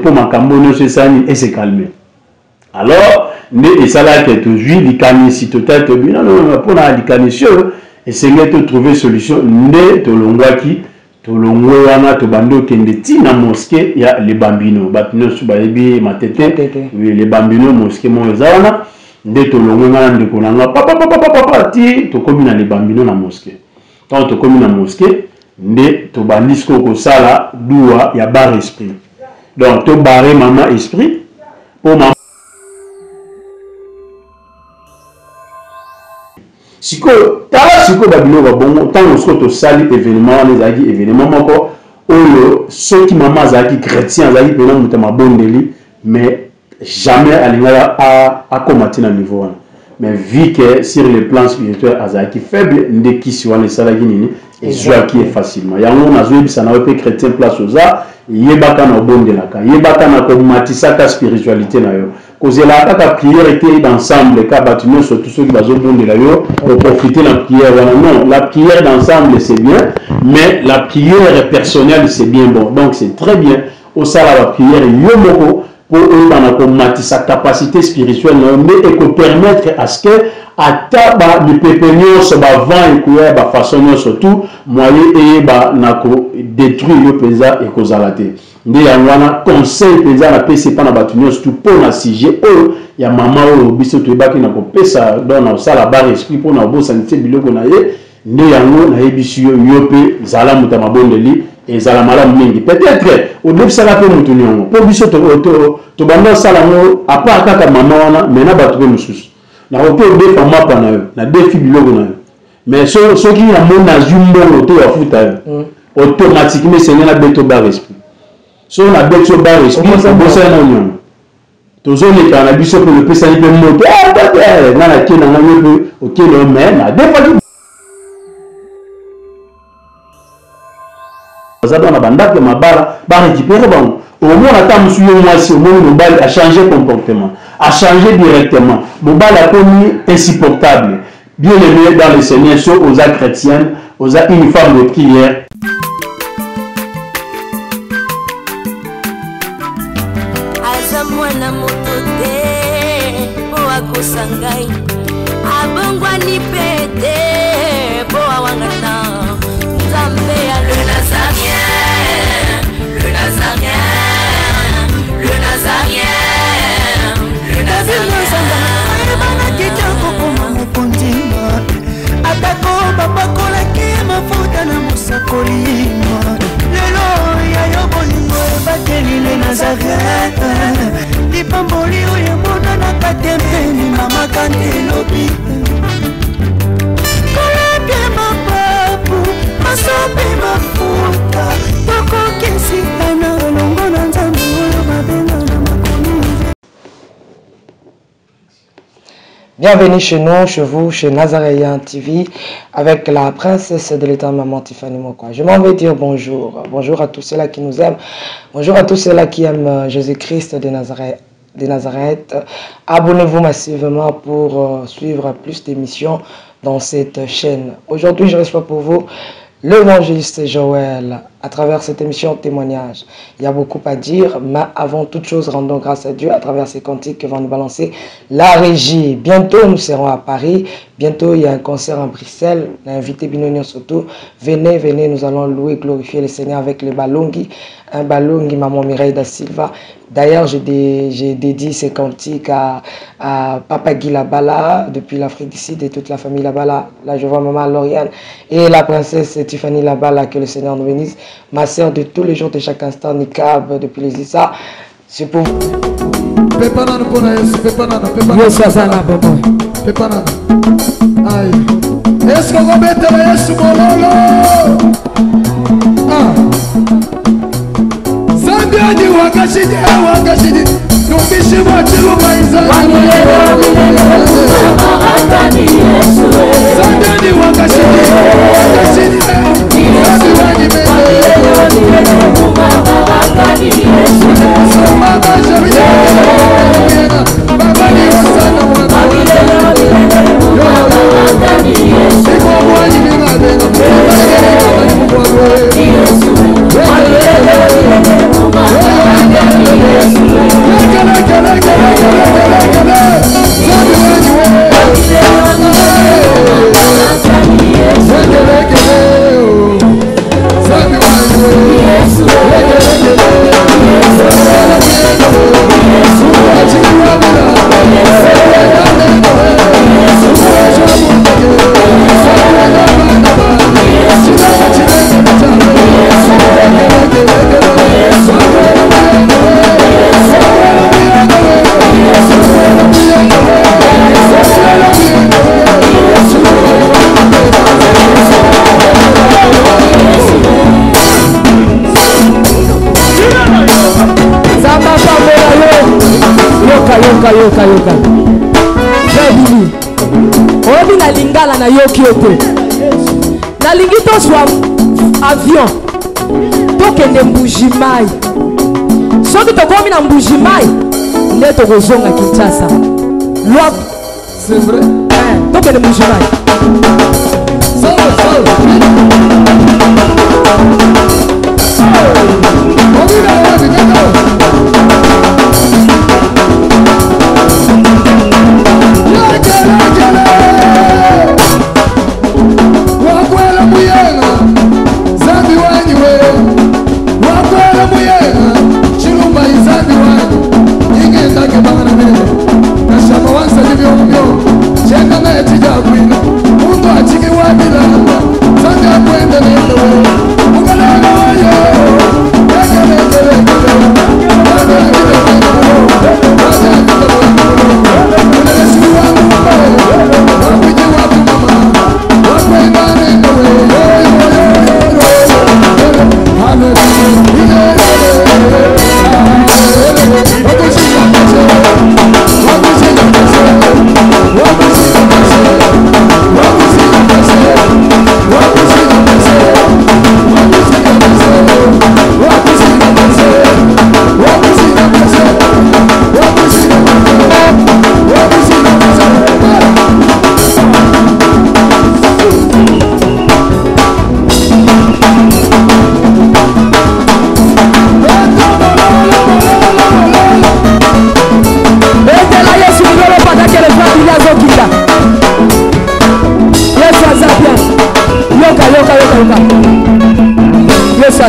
pour ma cambono chez Sani et s'est calmé. Alors, et ça là que tu jouis du si tu t'es bien, non, pour la canisio, et c'est que tu trouver solution, ne te l'ongwaki, te l'ongwana, te bando kendeti na mosquée, il y a les bambinos, batino subaebi, matete, oui, les bambinos, mosquée, mon zawana, ne te l'ongwana, de konanga, papa, ti, tu commis dans les bambinos na mosquée. Quand tu commis dans la mosquée, ne te bandisco ko sala, doua, il y a bar esprit. Donc, tu barré maman esprit, pour maman. Siko babino babongo tant que to sali événement les aki événement moko oyo ceux qui maman zaki chrétien zaki pena mutama bondeli mais jamais alingala à combattre na niveau mais vu que sur le plan spirituel azaki faible ndeki si wana salaki nini et joaki est facilement yango nazo bisa na pe chrétien place oza yebaka na bondelaka yebaka na komatisa ta spiritualité na yo kozela kaka prière était d'ensemble ka batino surtout ceux qui bazo bondela yo pour profiter la prière non la prière d'ensemble c'est bien mais la prière personnelle c'est bien bon donc c'est très bien au sala la prière yo moko pour komatisa capacité spirituelle mais et ko permettre à ce que ataba de pépénion se ba vent et couer ba façon surtout moyen et ba nako détruire le pesa et kozalate nde yangwana conseil pesa na pesa pa na batunyo surtout pour na sujet ya mama o biso to baki na ko pesa dans na sala bar esprit pour na bo santé biloko na ye nde yango na yebisu yo pe zala mutama bondeli et zala mala mingi peut-être au début ça la pe mutunyo pour biso to banda sala ngo apa kaka mama wana mais na batu mususu na oto de fama pa na yo na défi biloko na yo mais ceux qui na mona jumbo to ya futa automatiquement c'est na beto bar esprit so na beto bar esprit bo ça na nyon to zone ka na biso pour le pesa ni pe moto na na kena na yo OK le mais na défa bazaba na bandaka mabara ba récupérer bon au moins attend monsieur moi si au moins mobile a changé comportement a changé directement mobile a connu insupportable bien aimé dans le Seigneur soit aux chrétiennes aux uniformes de prière azamwana motote po akosangai abongwani pete po awangana nzambe ya le nazarien le nazarien le nazarien le nazarien bana kitoko koma mokondima atako babakolaki mafuta na mosakolima lelo ya yo bolingo ebateli le nazareth lipamboli oyo emonanaka tempeni mama kandelobi koleke mapapu masope mafuta tokokesitana olongo na nzambe oyo babenga na makomi. Bienvenue chez nous, chez vous, chez Nazaréen TV, avec la princesse de l'état, maman Tiffany Mokwa. Je m'en vais dire bonjour. Bonjour à tous ceux-là qui nous aiment. Bonjour à tous ceux-là qui aiment Jésus-Christ de Nazareth. Abonnez-vous massivement pour suivre plus d'émissions dans cette chaîne. Aujourd'hui, je reçois pour vous l'évangéliste Joël. À travers cette émission témoignage, il y a beaucoup à dire, mais avant toute chose, rendons grâce à Dieu à travers ces cantiques que va nous balancer la régie. Bientôt, nous serons à Paris. Bientôt, il y a un concert en Bruxelles. On a invité Binonio Soto. Venez, venez, nous allons louer, glorifier le Seigneur avec les balongi. Un balongi, maman Mireille da Silva. D'ailleurs, j'ai dédié ces cantiques à Papa Guy Labala, depuis l'Afrique du Sud, et toute la famille Labala. Là, je vois maman Lauriane et la princesse Tiffany Labala, que le Seigneur nous bénisse. Ma sœur de tous les jours, de chaque instant, Nikab, depuis les Issa. C'est pour vous. Est-ce qu'on va mettre Yesu Bololo? Zambiani wakashidi, wakashidi. Nubishi wachilu maiza. Zambiani wakashidi, wakashidi. Zambiani yoka. Frère oyebi na lingala na yoki ote. Nalingi tozwa avion tokende Mbujimai. Soki tokomi na Mbujimai nde tokozonga Kinshasa. Loi C'est vrai. tokende Mbujimai.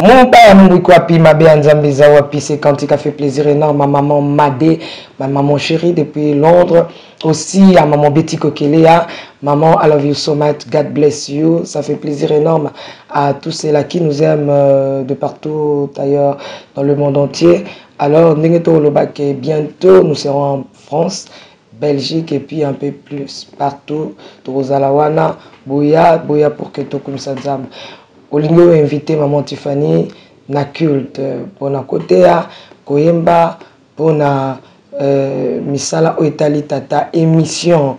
Mon père Mwikwapi Mabe Wapi, c'est quand il a fait plaisir énorme à maman Madé, ma maman chérie depuis Londres, aussi à maman Betty Kokelea, maman I love you so much, God bless you, ça fait plaisir énorme à tous ceux-là qui nous aiment de partout ailleurs dans le monde entier. Alors, Nengeto Lobak, bientôt nous serons en France, Belgique et puis un peu plus partout, Torozalawana, Boya pour que tout comme ça zam. Olingo invité maman Tiffany na culte pour na côté ya koyemba pour na misala oitali tata émission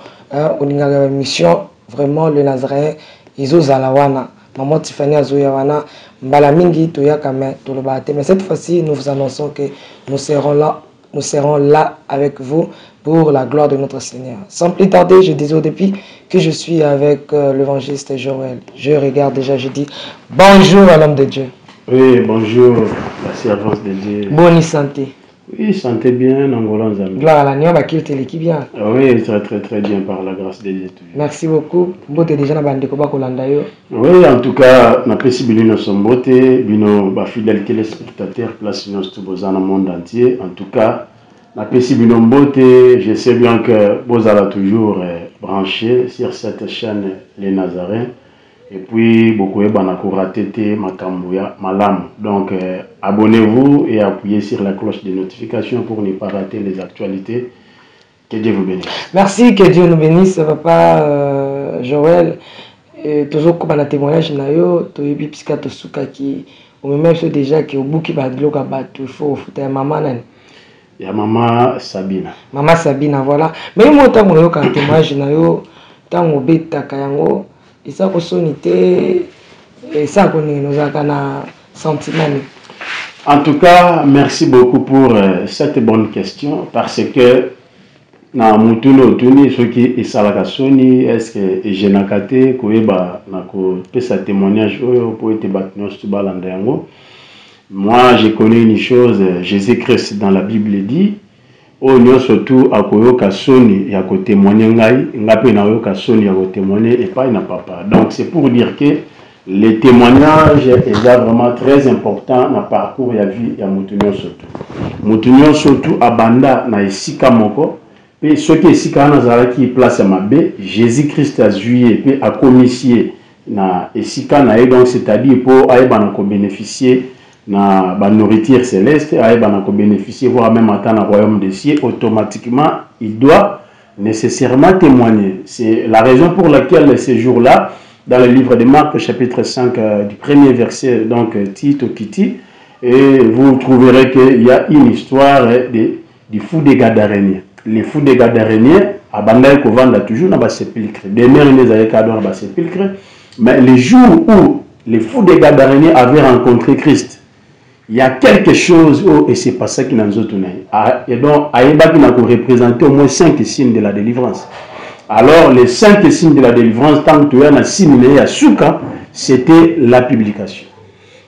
olinga émission vraiment le Nazaréen izo zalawana maman Tiffany azoya wana mbala mingi toyaka mais tolobate mais cette fois-ci nous vous annonçons que nous serons là avec vous pour la gloire de notre Seigneur. Sans plus tarder, je disais au début que je suis avec l'évangéliste Joël. Je regarde déjà, je dis bonjour à l'homme de Dieu. Oui, bonjour, la servante de Dieu. Bonne santé. Oui, santé bien, Angola, Zambie. Gloire à l'agneau, qui est bien. Oui, très bien par la grâce de Dieu. Merci beaucoup. Vous êtes déjà dans le Oui, en tout cas, na pesi bilino sombote, bino ba fidèles téléspectateurs, place nous tout dans le monde entier. En tout cas, na pesi bilino mbote, je sais bien que vous allez toujours branché sur cette chaîne Les Nazaréens. Et puis, beaucoup de gens Makambuya Malam. Donc, abonnez-vous et appuyez sur la cloche de notification pour ne pas rater les actualités. Que Dieu vous bénisse. Merci, que Dieu nous bénisse, papa Joël. Toujours comme un témoignage, tu es même déjà qui au bout qui va il faut foutre maman. Il y a maman Sabina. Maman Sabina, voilà. Mais moi, tu as un témoignage, tu as un bêta, et ça, et ça, nous avons un sentiment. En tout cas, merci beaucoup pour cette bonne question parce que na mutuno tuni soki esalaka soni est-ce que jenakate koyeba na ko pesa témoignage oyo po ete batnos to balanda yango. Moi, je connais une chose, Jésus-Christ dans la Bible dit Onyo surtout akoyoka soni ya ko témoigner ngai ngape na yoka soni ya ko témoigner et pas na papa. Donc c'est pour dire que les témoignages est vraiment très important na parcours ya vie ya mutunyo surtout. Mutunyo surtout abanda na esika moko pe soki esika na zalaki place ya mabe Jésus-Christ a juillet pe a commissionné na esika na e donc c'est-à-dire pour ayeba na ko bénéficier na ba nourriture céleste ayeba na ko bénéficier voire même atteindre le royaume des cieux automatiquement il doit nécessairement témoigner. C'est la raison pour laquelle ce jour-là dans le livre de Marc chapitre 5 du premier verset donc Tito Kiti et vous trouverez qu'il y a une histoire du fou des Gadaréniens. les fous des Gadareniens, à Bangaï Kovanda toujours dans le sépulcre. Des mères les avaient cadeau dans le sépulcre. Mais les jours où les fous des Gadareniens avaient rencontré Christ, il y a quelque chose, et c'est pas ça qui nous a tourné. Et donc, Aïba qui n'a représenté au moins 5 signes de la délivrance. Alors, les 5 signes de la délivrance, tant que tu as un signe à Souka, c'était la publication.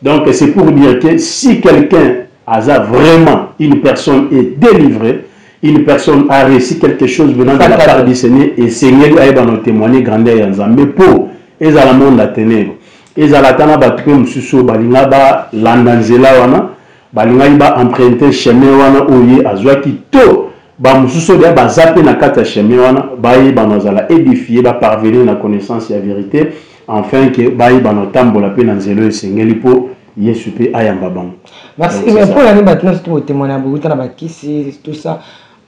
Donc, c'est pour dire que si quelqu'un a vraiment, une personne est délivrée, une personne a réussi quelque chose venant de la part du Seigneur, et Seigneur a nous témoigner grandeur et mais pour les à la monde la ténèbre, les à la tana battre mususu balinga ba landanzela wana, balinga ba emprunter chemin wana oye azwaki to ba mususu de ba zaper na kata chemin wana, ba yi ba nozala édifier ba parvenir na connaissance la vérité, afin que ba yi ba notambola pe na nzelo esengeli po Yesu pe ayamba bango. Merci. Mais pour l'année maintenant, c'est tout témoignage, beaucoup de bakisi, tout ça,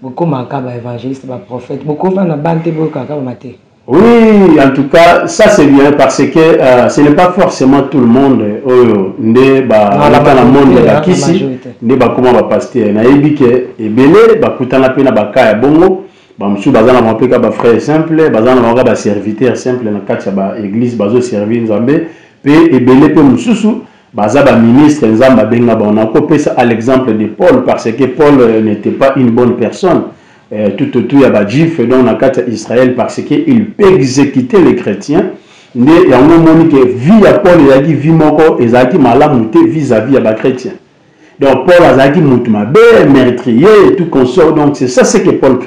beaucoup manquent évangéliste, prophète, beaucoup vont na bande, beaucoup manquent maté. Oui, en tout cas, ça c'est bien parce que ce n'est pas forcément tout le monde ne dans le monde de la kisi, ne ba comment ba pasteur. Na yebi que ebele ba kutana pe na bakaya bongo, ba msu bazana ba peka ba frère simple, bazana ba serviteur simple na kati ba église bazo servir Nzambe, pe ebele pe msusu Bazaba ministre Nzamba benga on a copié ça à l'exemple de Paul parce que Paul n'était pas une bonne personne. Tout il y a Badjif dans la carte Israël parce qu'il peut exécuter les chrétiens. Il y a un moment que vie à Paul il a dit vie moko et zaki malamouté vis-à-vis à chrétien. Donc Paul a zaki moutumabe meurtrier et tout consort. Donc c'est ça ce que Paul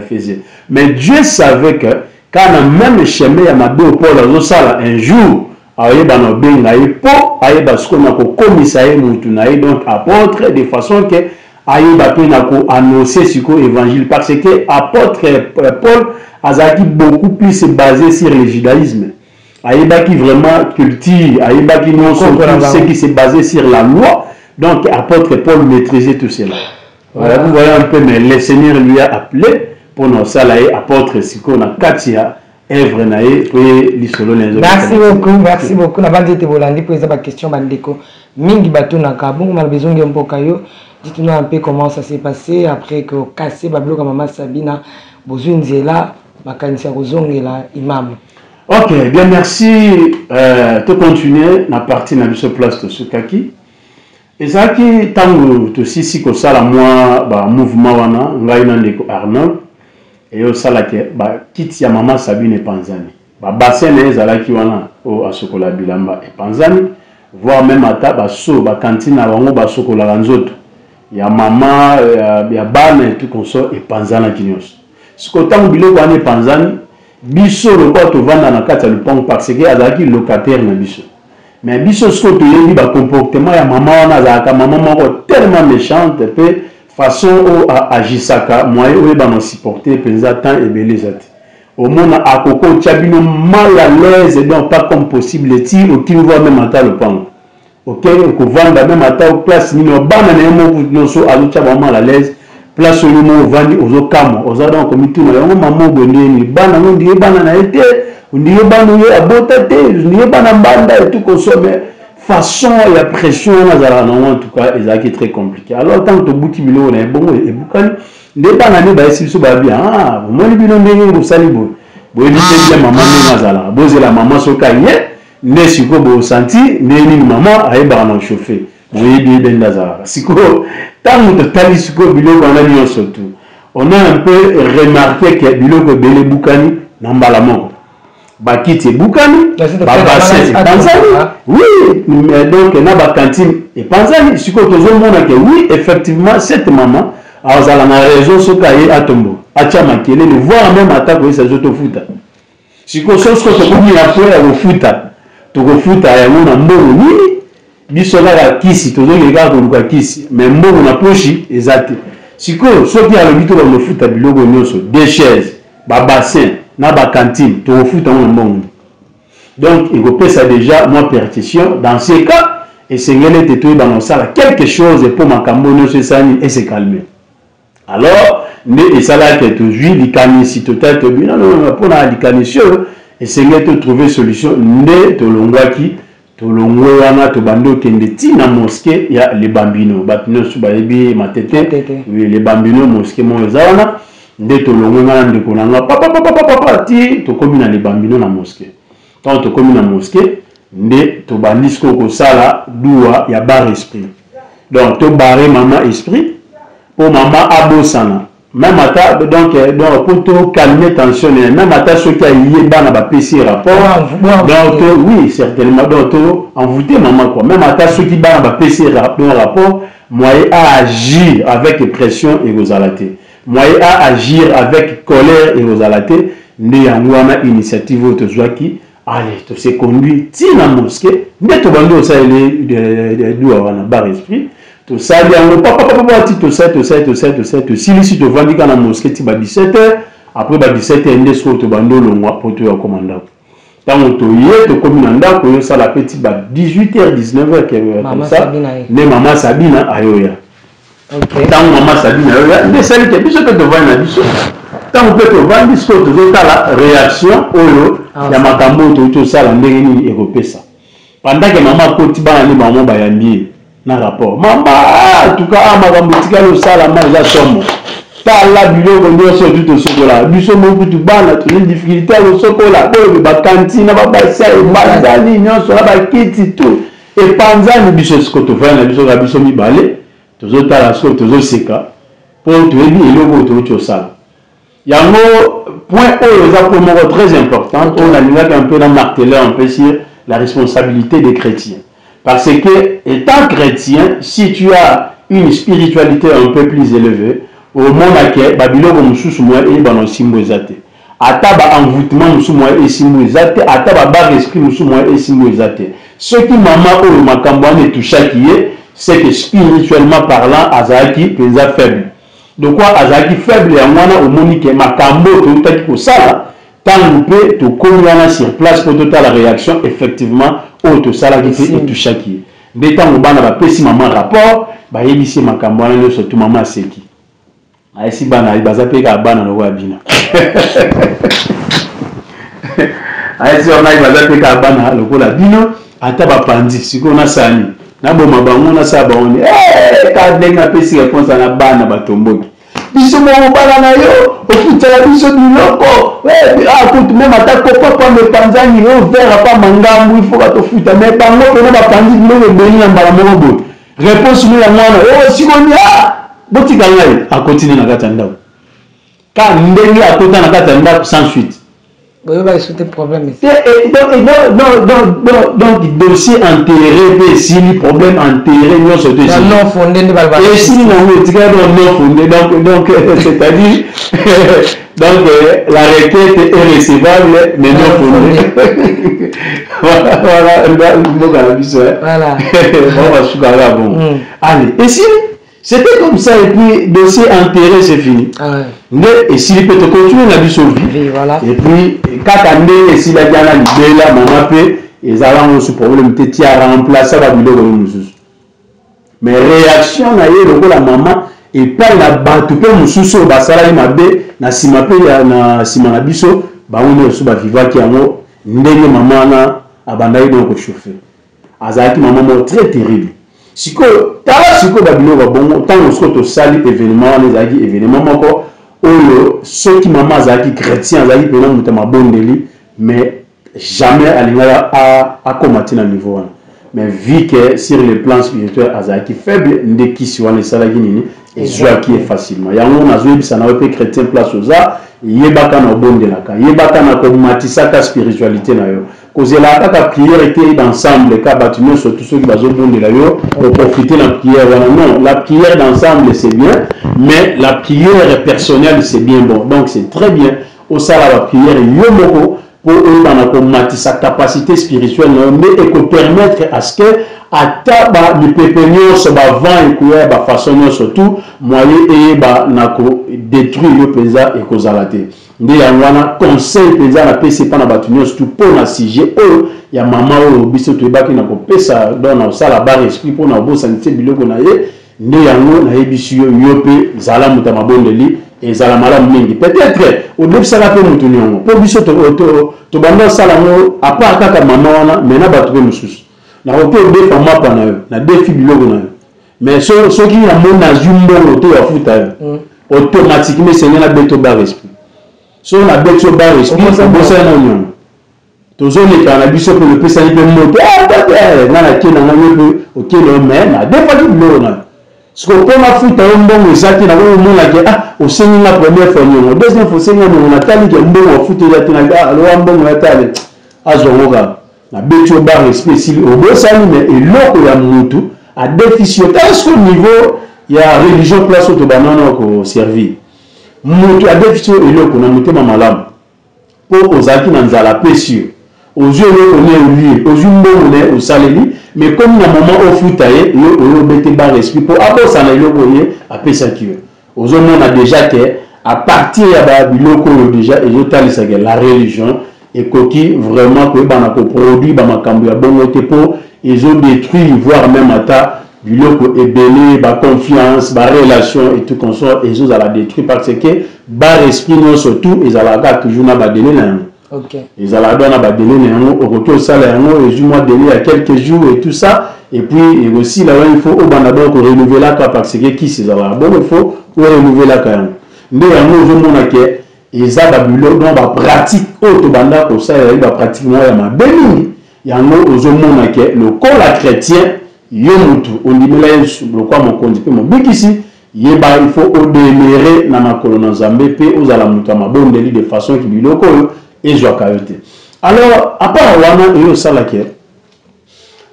faisait. Mais Dieu savait que quand même chemin à mabé Paul a ça un jour ayeba no benga po ayeba skona ko komisa ye mutu na ye donc apôtre de façon que ayeba pe na ko annoncer siko évangile parce que apôtre Paul azaki beaucoup plus basé sur le judaïsme ayeba qui vraiment culture ayeba qui non ce qui s'est basé sur la loi donc apôtre Paul maîtrisait tout cela. Voilà, vous voyez un peu mais le Seigneur lui a appelé pour nos salaires apôtre siko na katia. Merci beaucoup, merci beaucoup. La bande était volante pour les questions bandeko. Mingi bateau na kabou, mal besoin de mpokayo. Dites-nous un peu comment ça s'est passé après que cassé bablo comme maman Sabina, besoin de là, makanisia rozongela imam. Ok, bien merci. Tu continuer na partie na biso place de Sukaki. Et ça qui tango to sisi ko sala moi ba mouvement wana ngai na ndeko Arnold. Et au salake ba kiti ya mama Sabine Panzani ba bassin les alaki wana o asokola bilamba et Panzani voire même ata ba so ba cantine na bango ba sokola nzoto ya mama ya bana et tout consort et Panzana kinyos siko tango biloko wana Panzani biso le quoi to vanda na kati ya lupango parce que azalaki locataire na biso mais biso siko to yebi ba comportement ya mama wana azalaka mama moko tellement méchante pe façon au agisaka moi oui ba no supporter penza temps et belezati au monde à coco tchabino mal à l'aise et donc pas comme possible ti au qui voit même ata le pan OK ko vanda même ata au place ni no bana na mo no so alu tchaba mal à l'aise place ni mo vandi ozo kamo oza donc komitu na yo maman bonde ni bana no ndi bana na été ndi bana yo abotate ndi bana mbanda et tout consommer façon et la pression en tout cas est très compliqué. Alors tant que tu bouti bilo on est bon et boucan les bananes ba esi so ba bien ah moi ni bilo ndenge ko salibo bo ni te maman ni nazala boze la maman so kanye ne siko bo senti ne ni maman ay ba na chauffer bo yebi ben nazala siko tant que tali siko bilo ko na ni surtout on a un peu remarqué que bilo ko bele boucani na mbala moko Bakiti et Boukani, Babassin et Panzani. Oui, mais donc, na Bakantine et Panzani. Si vous avez que oui, effectivement, cette maman, a raison sur Kaye Atombo, Achamakele, le voir même attaque où ça joue au foot. Si vous avez au foot, tu au foot, à un mot, oui, bisola la kisi, tu as regard comme quoi kisi, mais mot na pochi, exact. Si vous avez le bito dans le foot, à bilogo nyoso, des chaises, Babassin. Naba cantine, tu refous dans le monde. Donc, il faut ça déjà, moi, percussion. Dans ces cas, et c'est que tu es dans ça, quelque chose pour ma cambono, c'est ça, et c'est calmé. Alors, et ça là que tu jouis, les canis, si tu t'es non, pour la canis, et c'est que tu trouves solution, ne te l'ongwa qui, tolongwe wana tobando kende tina mosquée ya les Bambino batino subayebi matete oui les Bambino mosquée mo ezana nde tolongwe ngana ndeko nanga papa ti tokomi na les Bambino na mosquée tant tokomi na mosquée nde tobandisiko ko sala dua ya bar esprit donc to barrer maman esprit pour maman abosana même ata donc pour to calmer tension même ata ceux qui a lié bana ba PC rapport donc oui certainement donc to envoûter maman quoi même ata ceux qui bana ba PC rapport moyen à agir avec pression et aux alatés moyen à agir avec colère et aux alatés ne yangwana initiative auto zwaki allez to se conduit tina mosquée nde to bando ça les doua wana bar esprit to sali yango papa ti to ça si ici to vandi kana mosquée ti ba 17h après ba 17h nde so to bando longwa poto ya komanda tango to ye to komi na ndako yo sala petit ba 18h 19h comme ça ne maman Sabina ayoya OK tango maman Sabina ayoya nde sali ke biso to vandi na biso tango pe to vandi so to tala réaction oyo ya makambo to sala ndenge ni ekopesa pendant que maman koti bana ni maman bayambi na rapport maman en tout cas makambo tikalo sala ma ya somo tala biloko nyonso tout sokola biso moko tu bana to une difficulté au sokola boyo ba cantine ba basa e bazali nyonso la ba kiti tout et panzani biso skoto vana biso ga biso mibale tozo tala skoto tozo seka pour tu ebi eloko to sala yango point oyo très important on a mis un peu dans marteler un peu sur la responsabilité des chrétiens. Parce que, étant chrétien, si tu as une spiritualité un peu plus élevée, au monde à Babylone, Moussous, moi, et Banon Simboisate. Ataba envoûtement, Moussous, moi, et Simboisate. Ataba bar esprit, Moussous, moi, et Simboisate. Ce qui maman ou Makambouane tout ça qui est, c'est que spirituellement parlant, Azaki, pesa faible. Donc, quoi, Azaki faible, et à moi, au Monique, Makambo, tout à qui ça, tant vous pouvez te communiquer sur place pour la réaction, effectivement, au salarié et tout chacun. Mais tant que vous avez un maman rapport, vous avez ici ma campagne, surtout maman c'est qui. Ici, vous avez un bana no wabina. Ici, on a un bana no wabina. Ataba pandi, si on a sani. Na bo mabango na sa baone. Ka denga pesi réponse na bana batomboki. Biso mo bana na yo, ofutela biso biloko. Écoute, même ata papa me panzani yo vers pas mangambu, il faut ka to futa mais bango pena ba pandi biloko beni na mbala mo bo. Réponse mi la mwana, si on ya, botika ngai a continuer na kata ndako. Ka ndenge akota na kata ndako sans suite. Il va résoudre le problème. Donc, dossier enterré, si le problème enterré, non, c'est non fondé. Et si nous avons non fondé, donc c'est-à-dire, donc la requête est recevable, mais non fondée. Voilà. Allez, et si c'était comme ça, et puis dossier enterré, c'est fini. Et s'il peut continuer la vie sauve vie, voilà. Et puis, quand on est ici, la diana libella, maman peut, ils ont ce problème, tu as remplacé la vidéo de nous. Mais réaction, la maman, et pas la batte, peu nous sous le basala, il m'a bé, na simape, na simanabiso, bah on est sous la viva qui a mot, n'ayez maman, abandonné donc chauffeur. Azaki, maman, très terrible. Siko, tala siko babilo ba bongo, tant on se retrouve sali événement, les agi événements encore. Ceux qui maman zaki chrétien zaki pena mutama bondeli mais jamais à combattre à niveau mais vu que sur le plan spirituel azaki faible ndeki si wana salaki nini et joie qui est facilement yango na zoyi bisa na pe chrétien place oza yebaka na bondelaka yebaka na komatisa ka spiritualité na yo kozela kaka prière était d'ensemble ka bâtiment surtout ceux qui bazo bondela yo pour profiter la prière non la prière d'ensemble c'est bien mais la prière personnelle c'est bien bon donc c'est très bien au sala la prière yo moko pour eux sa capacité spirituelle mais et que permettre à ce que ataba le pépinion se ba vent et courir ba façon surtout moyen et ba nako détruire le pesa et kozalate ndi yangwana conseil pesa na pc pa na batunyo surtout pour na sujet il y a maman au biso to baki na ko pesa dans na sala bar esprit pour na bo sanité biloko na ye ndi yango na yebisu yo pe zala mutama bondeli et zala malamu mingi peut-être au début ça va peu mutunyo pour biso to bando sala mo apa kaka maman wana mena batu be mususu na côté des femmes pas na yo na défi biloko na yo mais ceux qui na mona zumbo to ya futa automatiquement c'est na beto bar esprit so na beto bar esprit bo ça na nyon toujours les cannabis pour le pesa ni pe moto na na kina na yo OK le mais na défa biloko na ce qu'on peut ma futa mbongo ezaki na ko mona ke au seni la première fois nyon deuxième fois seni na tali ke mbongo futa ya tina lo mbongo ya tali azongoka na beto bar esprit si au bo ça mais eloko ya mutu à déficit est-ce qu'au niveau il y a religion place au banana ko servir mutu a déficit eloko na mutema malamu pour ozaki na nzala pesio aux yeux on est au jumbo on est au saleli mais comme na moment au futaye yo bete bar esprit pour abosa na eloko ye a pesa kiyo aux hommes on a déjà que à partir ya ba biloko déjà et yo talisa que la religion et coquille vraiment que bana ko produit ba makambo ya bongo te pour ils ont détruit voire même ata biloko ebele ba confiance ba relation et tout comme ça ils ont la détruit parce que bar esprit non surtout ils allaient toujours na ba délai na OK ils allaient na ba délai na au retour sala yango et du mois délai il y a quelques jours et tout ça et puis et aussi là il faut au bana donc renouveler la parce que qui c'est là bon il faut renouveler la quand même mais yango je mona que ils a ba biloko donc ba pratique auto banda ko ça il va pratiquement ya mabeli yango ozomona ke le corps chrétien yomutu ondimela yesu lokwa mokonzi pe mobikisi yeba il faut odémérer na makolo na nzambe pe ozala mutu mabondeli de façon ki biloko ezwaka yo te alors à part wana eyo sala ke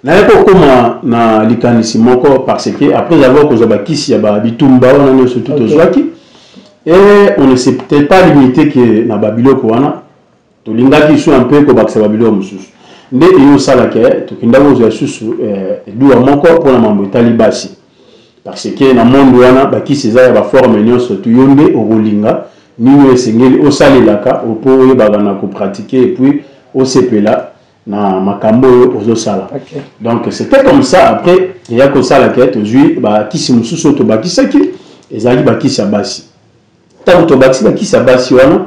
na yeko koma na likanisi moko parce que après avoir kozwa bakisi ya ba bitumba wana nyonso tout ozwaki et on ne s'est peut-être pas limité que na babiloko wana tolingaki so un peu ko bakisa babiloko mosusu nde eyo sala ke tokinda kozwa susu duwa moko pour na mambo etali basi parce que na monde wana bakisi eza ya ba forme nyonso tu yonde okolinga nini esengeli osalelaka opo oyebaka na kopratiquer et puis osepela na makambo oyo ozosala donc c'était comme ça après eya kosala ke tozwi bakisi mosusu tobakisaki ezalaki bakisi ya basi ntango tobakisi bakisi ya basi wana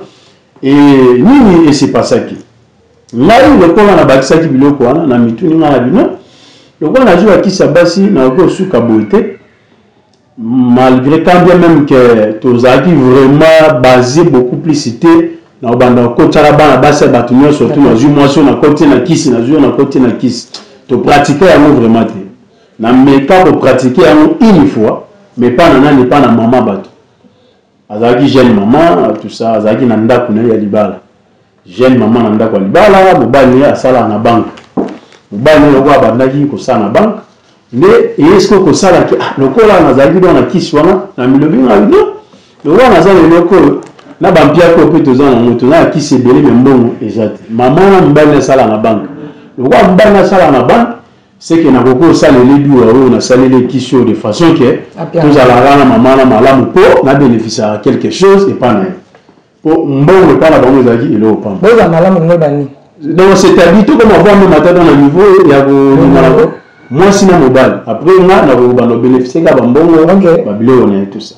nini esepasaki ngai lokola na bakisaki biloko wana na mituni nga na bino lokola na zuwa kisa basi na oko suka boite malgré quand bien même que tozaki vraiment basé beaucoup plus cité na banda ko tsara bana basi batu nyo surtout na jumoisson na côté na kisi na zuwa na côté na kisi to pratiquer yango vraiment te na meka ko pratiquer yango une fois mais pas na nani pas na maman batu azaki jeune maman tout ça azaki na ndako na ya libala jeune maman na ndako libala mobali asala na banque mobali lokwa bandaki ko sala na banque nde esko ko sala ki lokola nazali na kisi wana na milobi na bino lokwa nazali loko na bampia ko pe tozana moto na kisi belé mbongo ezate maman na mobali sala na banque lokwa mobali na sala na banque c'est que na koko sala le biwa o na sala le kisi de façon que tous ala na maman na malamu po na bénéficier quelque chose et pas na pour mbongo pas la banque zaki elo pam boza malamu ngobani donc c'est habitué comme avoir même matin dans le niveau ya ko moi sinon mobile après nga na ko bano bénéficier ka mbongo ba bilo on tout ça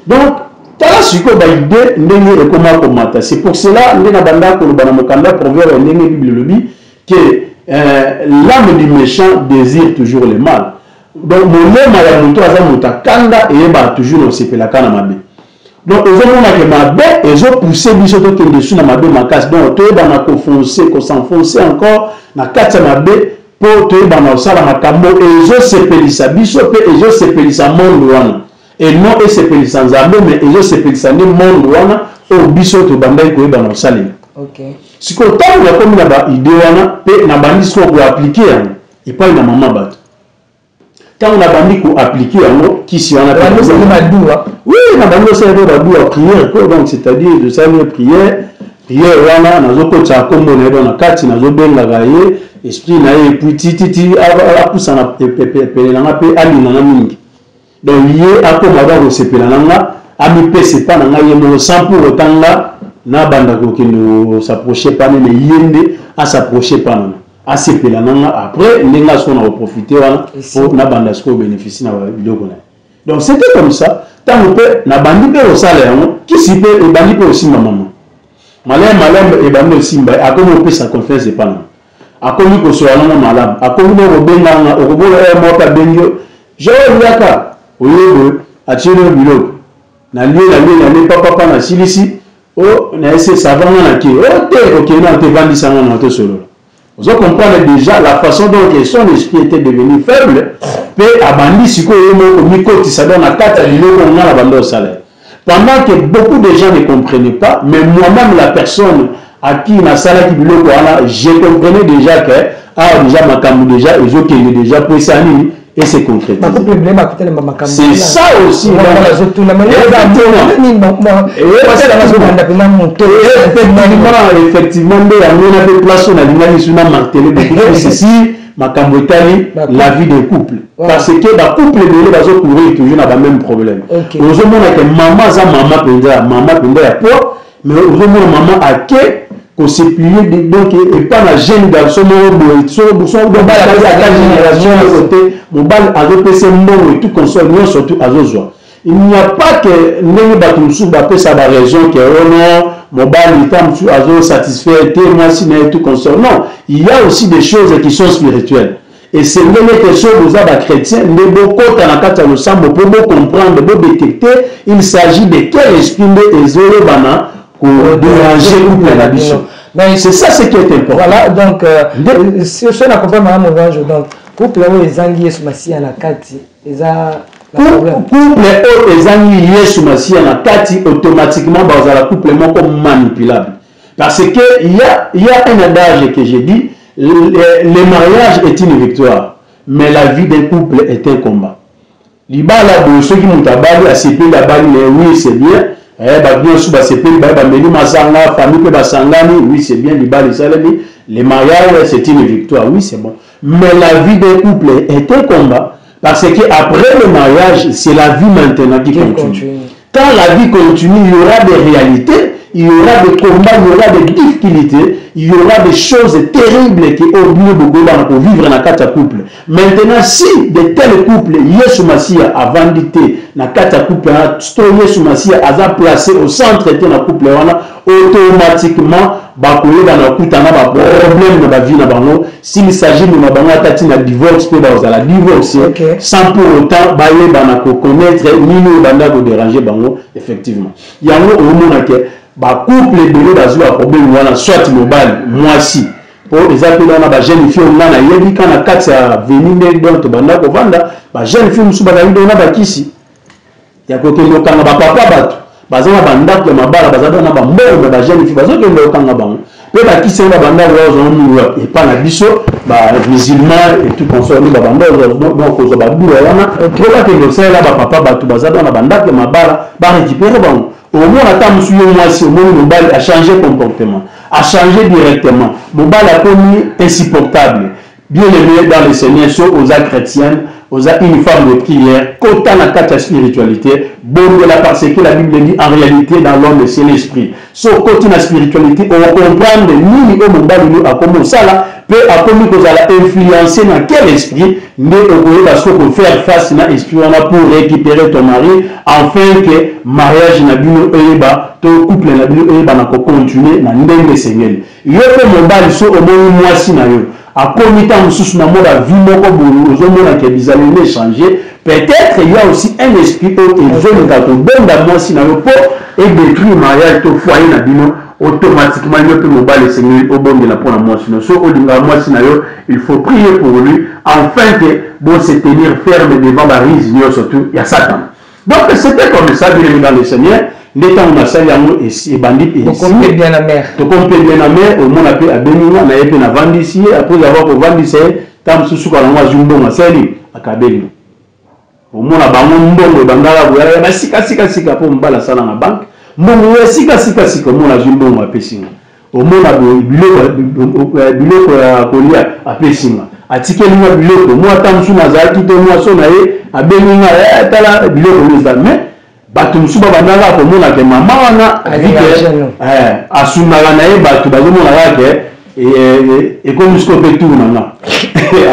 donc tala siko ba idée ndenge e comment mata c'est pour cela ndena banda ko bana mokanda proverbe ndenge bible lobi que l'âme du méchant désire toujours le mal donc mon lema ya muto aza mutakanda et ba toujours no sepela kana mabe donc ils ont que mabe ils ont poussé biso to kende sous na mabe makasi donc to ba na s'enfoncer encore na kati mabe pour to ba na sala makambo ils ont sepelisa biso pe ils ont sepelisa monde wana et non et sepelisa nzambe mais ils ont sepelisa ni monde wana o biso to bandai ko ba na sala OK siko tango ya komi na ba idée wana pe na bandi so ko appliquer et pas na maman bato quand on a bandi ko appliquer yango kisi wana pe oui na bandi so ya ba prière ko donc c'est-à-dire de saluer prière wana nazo ko tsa kombo na do na kati nazo benga gaye esprit na ye putiti a poussa na pepe na pe ali na mingi donc ye akoma ba ko sepela nanga ami pese pa na ngaye mo sample otanga na banda ko kino s'approcher pas mais yende à s'approcher pas non à sepela nanga après ndinga so na profiter wana pour na banda sko bénéficier na biloko na donc c'était comme ça tant que na bandi pe au salaire qui si pe e bandi pe aussi maman malem e bandi aussi mba akomo pe sa confiance et pas non akomi kosola na malamu akomi na kobenganga okobola moko bengyo jawaliaka oyebo atino biloko na lieu papa na silisi o na ese savanga na ki o te okena te vandisanga na to solo. Vous comprenez déjà la façon dont son esprit était devenu faible, puis abandi siko yemo mikoti ça donne à 4 biloko on a la bande au salaire. Pendant que beaucoup de gens ne comprenaient pas, mais moi-même la personne à qui na sala ki biloko ana, je comprenais déjà que déjà makambu déjà ezokende déjà pour ça ni et c'est concret. C'est ça aussi. Effectivement, la vie des couples. Parce que les couples de courir toujours dans le même problème. Nous avons que maman mais nous avons maman à qui qu'on s'est plié donc et pas la jeune garçon surtout il n'y a pas que raison que non satisfait moi si tout consort. Non, il y a aussi des choses qui sont spirituelles. Et c'est même que ce vous avez chrétien, ne beaucoup dans le sang pour comprendre, pour détecter, il s'agit de quel esprit de Ezolo Bana pour déranger ou la mission. Mais c'est ça ce qui est important. Voilà, donc, si je ne comprends pas, donc, couple où les anguilles sont assis à la kati, ils ont couple où les anguilles sont assis à la kati, automatiquement, dans la couple comme manipulable. Parce qu'il y a un adage que j'ai dit, le mariage est une victoire, mais la vie d'un couple est un combat. Libala de ceux qui m'ont abalé à ces pays là-bas, oui, c'est bien. Bien sûr, c'est bien. Oui, c'est bien. Le mariage, c'est une victoire. Oui, c'est bon. Mais la vie d'un couple est un combat. Parce qu'après le mariage, c'est la vie maintenant qui continue. Quand la vie continue, il y aura des réalités, il y aura des combats, il y aura des difficultés, il y aura des choses terribles qui obligent beaucoup pour vivre dans quatre couple. Maintenant, si de tels couples, Yesu Masia a vandité dans quatre couples, Yesu Masia a placé au centre de la couple, automatiquement, bakoye dans la kutana ba problème dans la vie na bango s'il s'agit de ma bango atati na divorce pe ba la divorce sans pour autant baye bana ko connaître nino banda ko déranger bango effectivement yango au mona ke ba couple de bazwa problème wana soit mobile moi si pour les appels na ba jeune fille on na yebi kana kati ya venir donc banda ko vanda ba jeune fille musu ba na ba kisi ya ko ke lokanga ba papa batu bazana banda ko mabala bazana na ba mbongo ba jeune fille bazo ke lokanga bango pe ba kisi na banda zo et pas la biso ba musulman et tout consomme ba banda donc ko ba bula wana ko ba ke lo sala ba papa batu bazana na banda ko mabala ba récupérer bango au moins la table sur moi si au moins le bal a changé comportement a changé directement le bal a commis insupportable bien aimé dans le Seigneur soit aux actes chrétiens aux une femme de prière qu'autant la carte spiritualité bon de la parce que la Bible dit en réalité dans l'homme c'est l'esprit so côté la spiritualité on comprend ni au mobile nous a comme ça là peut a comme que ça a influencé dans quel esprit mais au parce que pour faire face à l'esprit on a pour récupérer ton mari afin que mariage na bino eba to couple na bino eba na ko continuer na ndenge Seigneur yo ko mobile so au moins moi si na yo a comité mususu na moda vie moko bolo ozomona ke bizali ne changer peut-être il y a aussi un esprit au jeune gato bonda moi si na yo po et détruire mariage to foyer na bino automatiquement il peut mobile le Seigneur au bon de la pour la moi sinon so odinga moi si na yo il faut prier pour lui afin que bon se tenir ferme devant la rise surtout il y a Satan donc c'était comme ça bien dans le Seigneur l'état on a ça et bandit et comme bien la mère to comme bien la mère au monde appelé abenina na yepe na vandisi après avoir ko vandisi tam susu ko na jumbo masali akabeli au monde bango mbongo bandala boya ba sika pour mbala sala na banque mbongo ya sika monde jumbo apesinga au monde biloko ya kolia apesinga atikeli na biloko moi tam su na zaki to moi so na ye abenina tala biloko les mais batu musuba bandala ko mona ke mama wana asunala na ye batu bazomona yake et comme ce qu'on peut tout nanga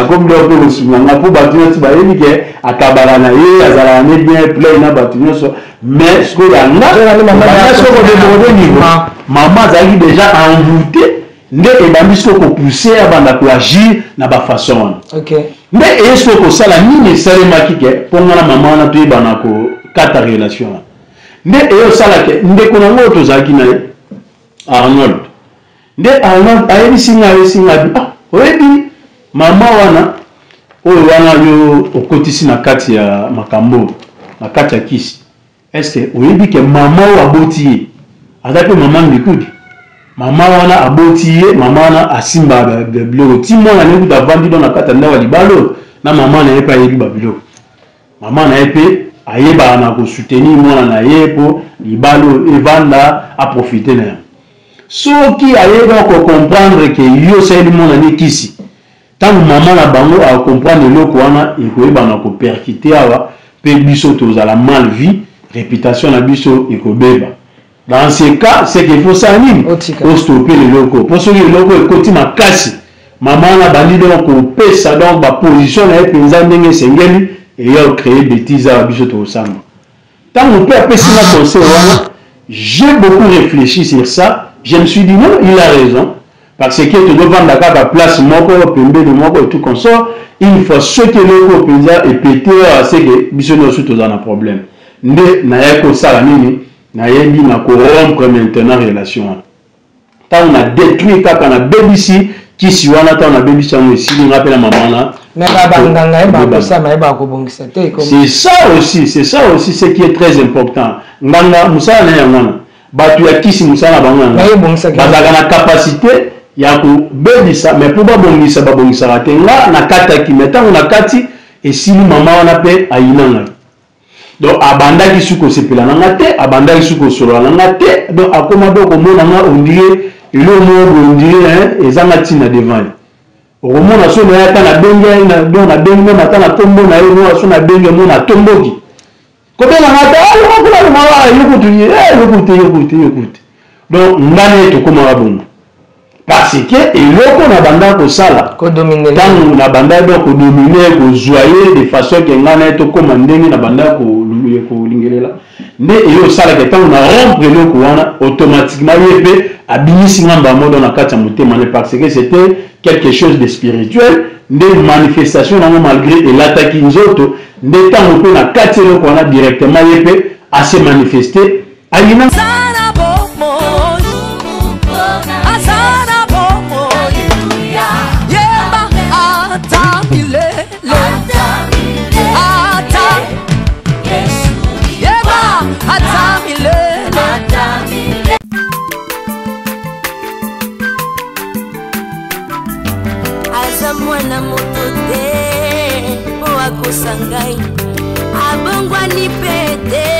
comme le peu sunanga pour batu nyoti ba yebi ke akabala na ye azala ne bien play na batu nyoso mais ce que là mama so ko de niveau mama zali déjà envoûté nde ebandi soko pousser abanda ko agir na ba façon OK nde est-ce que ça la nini salemaki ke pongana mama na to ibana ko kata relation nde eyo sala ke nde kona ngoto zaki na Arnold nde Arnold ayebi singa oyebi mama wana oyo wana yo okotisi na kati ya makambo na kati ya kisi est-ce que oyebi ke mama o aboti azape mama mbikudi mama wana aboti mama wana asimba biloko ti mwana ne kuta vandi dans na kata ndawa libalo na mama na yepa yebi biloko mama na yepe ayeba na ko soutenir mwana na yepo libalo evanda a profiter na soki ayeba ko comprendre que yo seli mwana ne kisi tant maman na bango a comprendre loko wana ekoyeba na ko percuter awa pe biso tozala mal vie réputation na biso ekobeba. Dans ce cas, c'est qu'il faut s'animer pour stopper le loco. Pour ce que le loco est côté ma casse, maman a banni donc on paie ça donc ma position là et puis ils ont sengeli et ils ont créé bêtises à biso to sang. Tant on peut appeler ça conseil, j'ai beaucoup réfléchi sur ça. Je me suis dit non, il a raison parce que tu dois vendre la place moko pembe de moko et tout comme ça. Il faut ce que le loco pensa et péter c'est que biso no surtout dans un problème. Nde na yako sala nini na yebi na ko rompre maintenant relation ta on a détruit kaka na BBC qui si wana ta on a BBC on ici on rappelle la maman là mais babanganga ba ça ma ba ko bongisa te comme c'est ça aussi ce qui est très important nganga musala na yangana ba tu ya kisi musala banganga bazaka na capacité ya ko bebisa mais pour ba bongisa te nga na kata ki meta on a kati et si maman wana pe ayinanga. Donc abanda ki suko sepela nanga te abanda ki suko solo nanga te donc akoma do ko mona nga on dirait ilo mo on dirait ezanga tina devant o mona so na yata na benga na do na benga mata na tombo na yo no so na benga mo na tomboki ko be na mata ko kula na mara yokuti donc ngane to koma babongo parce que eloko na banda ko sala ko dominer tant na banda do ko dominer ko joyer de façon que ngana to koma ndenge na banda ko lingelela nde eyo sala que tant na rompre eloko wana automatiquement yebe abinisi ngamba modo na kati ya motema parce que c'était quelque chose de spirituel nde manifestation na malgré elataki nzoto nde tant ko na kati eloko wana directement yebe a se manifester ayina mwana moto te po akosangai abongwani pete